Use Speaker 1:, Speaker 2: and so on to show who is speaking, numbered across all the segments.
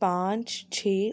Speaker 1: 5, 6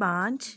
Speaker 1: 5,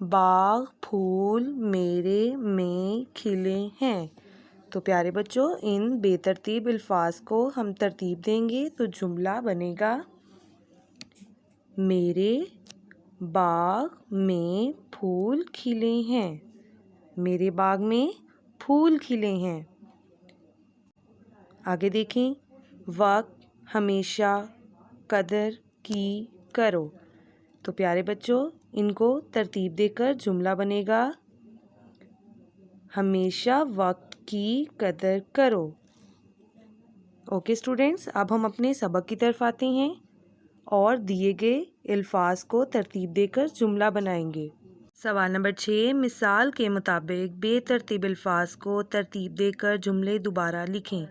Speaker 1: باغ پھول میرے میں کھلے ہیں۔ تو پیارے بچوں ان بے ترتیب الفاظ کو ہم ترتیب دیں گے تو جملہ بنے گا میرے باغ میں پھول کھلے ہیں۔ میرے باغ میں پھول کھلے ہیں۔ آگے دیکھیں، وقت ہمیشہ قدر کی کرو۔ تو پیارے بچوں ان کو ترتیب دے کر جملہ بنے گا ہمیشہ وقت کی قدر کرو۔ اوکے اسٹوڈینٹس، اب ہم اپنے سبق کی طرف آتے ہیں اور دیے گئے الفاظ کو ترتیب دے کر جملہ بنائیں گے۔ سوال نمبر 6، مثال کے مطابق بے ترتیب الفاظ کو ترتیب دے کر جملے دوبارہ لکھیں۔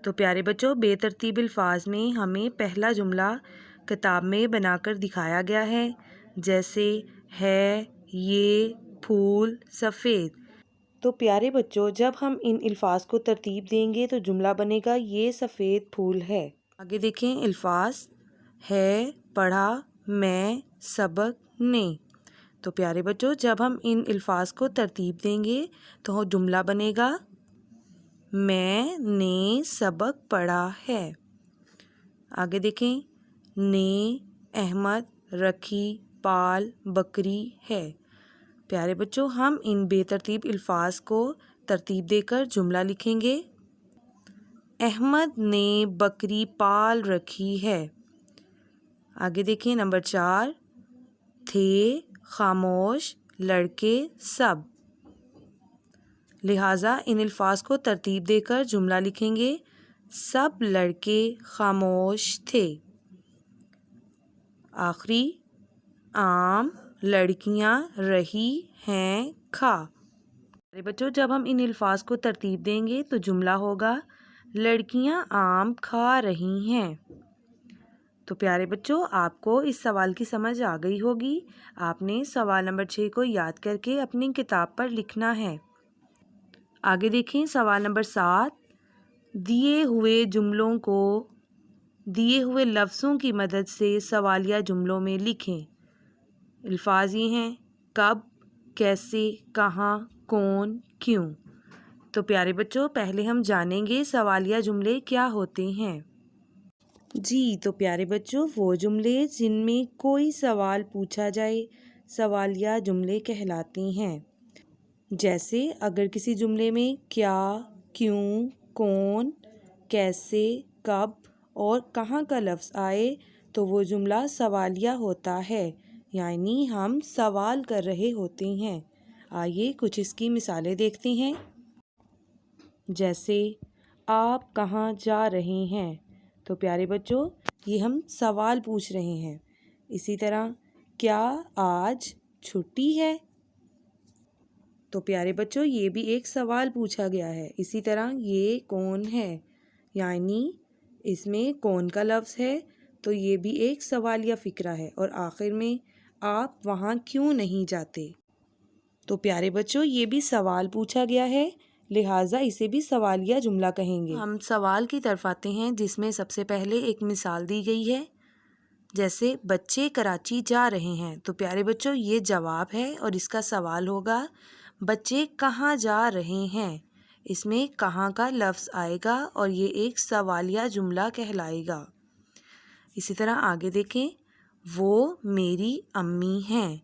Speaker 1: تو پیارے بچوں بے ترتیب الفاظ میں ہمیں پہلا جملہ کتاب میں بنا کر دکھایا گیا ہے، جیسے ہے یہ پھول سفید۔ تو پیارے بچوں جب ہم ان الفاظ کو ترتیب دیں گے تو جملہ بنے گا یہ سفید پھول ہے۔ آگے دیکھیں الفاظ ہے، پڑھا، میں، سبق، نے۔ تو پیارے بچوں جب ہم ان الفاظ کو ترتیب دیں گے تو جملہ بنے گا میں نے سبق پڑھا ہے۔ آگے دیکھیں نے، احمد، رکھی، پال، بکری ہے۔ پیارے بچوں ہم ان بے ترتیب الفاظ کو ترتیب دے کر جملہ لکھیں گے احمد نے بکری پال رکھی ہے۔ آگے دیکھیں نمبر 4، تھے، خاموش، لڑکے، سب۔ لہٰذا ان الفاظ کو ترتیب دے کر جملہ لکھیں گے سب لڑکے خاموش تھے۔ آخری، عام، لڑکیاں رہی ہیں کھا۔ میرے بچوں جب ہم ان الفاظ کو ترتیب دیں گے تو جملہ ہوگا لڑکیاں آم کھا رہی ہیں۔ تو پیارے بچوں آپ کو اس سوال کی سمجھ آ گئی ہوگی۔ آپ نے سوال نمبر 6 کو یاد کر کے اپنی کتاب پر لکھنا ہے۔ آگے دیکھیں سوال نمبر 7، دیے ہوئے جملوں کو دیے ہوئے لفظوں کی مدد سے سوالیہ جملوں میں لکھیں۔ الفاظ یہ ہیں کب، کیسے، کہاں، کون، کیوں۔ تو پیارے بچوں پہلے ہم جانیں گے سوالیہ جملے کیا ہوتے ہیں۔ جی تو پیارے بچوں وہ جملے جن میں کوئی سوال پوچھا جائے سوالیہ جملے کہلاتے ہیں۔ جیسے اگر کسی جملے میں کیا، کیوں، کون، کیسے، کب اور کہاں کا لفظ آئے تو وہ جملہ سوالیہ ہوتا ہے، یعنی ہم سوال کر رہے ہوتے ہیں۔ آئیے کچھ اس کی مثالیں دیکھتے ہیں۔ جیسے آپ کہاں جا رہے ہیں؟ تو پیارے بچوں یہ ہم سوال پوچھ رہے ہیں۔ اسی طرح کیا آج چھٹی ہے؟ تو پیارے بچوں یہ بھی ایک سوال پوچھا گیا ہے۔ اسی طرح یہ کون ہے؟ یعنی اس میں کون کا لفظ ہے تو یہ بھی ایک سوالیہ فقرہ ہے۔ اور آخر میں آپ وہاں کیوں نہیں جاتے؟ تو پیارے بچوں یہ بھی سوال پوچھا گیا ہے، لہٰذا اسے بھی سوالیہ جملہ کہیں گے۔ ہم سوال کی طرف آتے ہیں جس میں سب سے پہلے ایک مثال دی گئی ہے، جیسے بچے کراچی جا رہے ہیں۔ تو پیارے بچوں یہ جواب ہے اور اس کا سوال ہوگا بچے کہاں جا رہے ہیں؟ اس میں کہاں کا لفظ آئے گا اور یہ ایک سوالیہ جملہ کہلائے گا۔ اسی طرح آگے دیکھیں وہ میری امی ہیں۔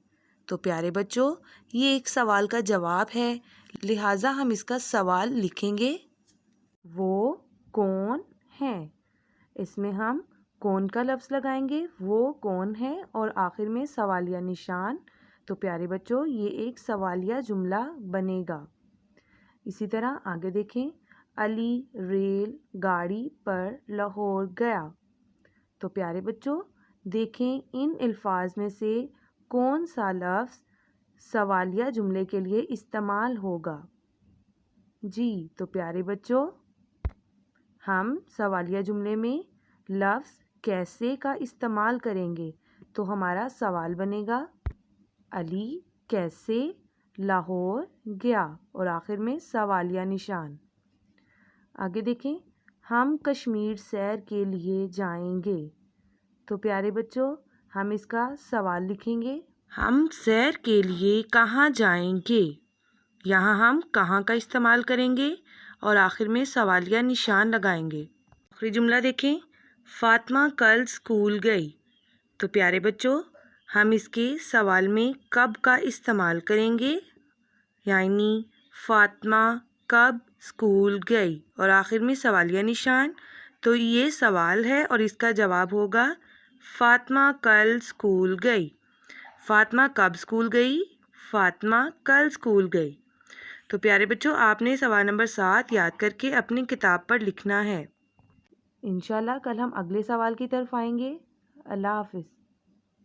Speaker 1: تو پیارے بچوں یہ ایک سوال کا جواب ہے، لہٰذا ہم اس کا سوال لکھیں گے وہ کون ہیں۔ اس میں ہم کون کا لفظ لگائیں گے، وہ کون ہے اور آخر میں سوالیہ نشان۔ تو پیارے بچوں یہ ایک سوالیہ جملہ بنے گا۔ اسی طرح آگے دیکھیں علی ریل گاڑی پر لاہور گیا۔ تو پیارے بچوں دیکھیں ان الفاظ میں سے کون سا لفظ سوالیہ جملے کے لیے استعمال ہوگا۔ جی تو پیارے بچوں ہم سوالیہ جملے میں لفظ کیسے کا استعمال کریں گے تو ہمارا سوال بنے گا علی کیسے لاہور گیا اور آخر میں سوالیہ نشان۔ آگے دیکھیں ہم کشمیر سیر کے لیے جائیں گے۔ تو پیارے بچوں ہم اس کا سوال لکھیں گے ہم سیر کے لیے کہاں جائیں گے؟ یہاں ہم کہاں کا استعمال کریں گے اور آخر میں سوالیہ نشان لگائیں گے۔ آخری جملہ دیکھیں، فاطمہ کل اسکول گئی۔ تو پیارے بچوں، ہم اس کے سوال میں کب کا استعمال کریں گے، یعنی فاطمہ کب اسکول گئی اور آخر میں سوالیہ نشان۔ تو یہ سوال ہے اور اس کا جواب ہوگا فاطمہ کل اسکول گئی۔ فاطمہ کب اسکول گئی؟ فاطمہ کل اسکول گئی۔ تو پیارے بچوں، آپ نے سوال نمبر 7 یاد کر کے اپنی کتاب پر لکھنا ہے۔ انشاءاللہ کل ہم اگلے سوال کی طرف آئیں گے۔ اللہ حافظ۔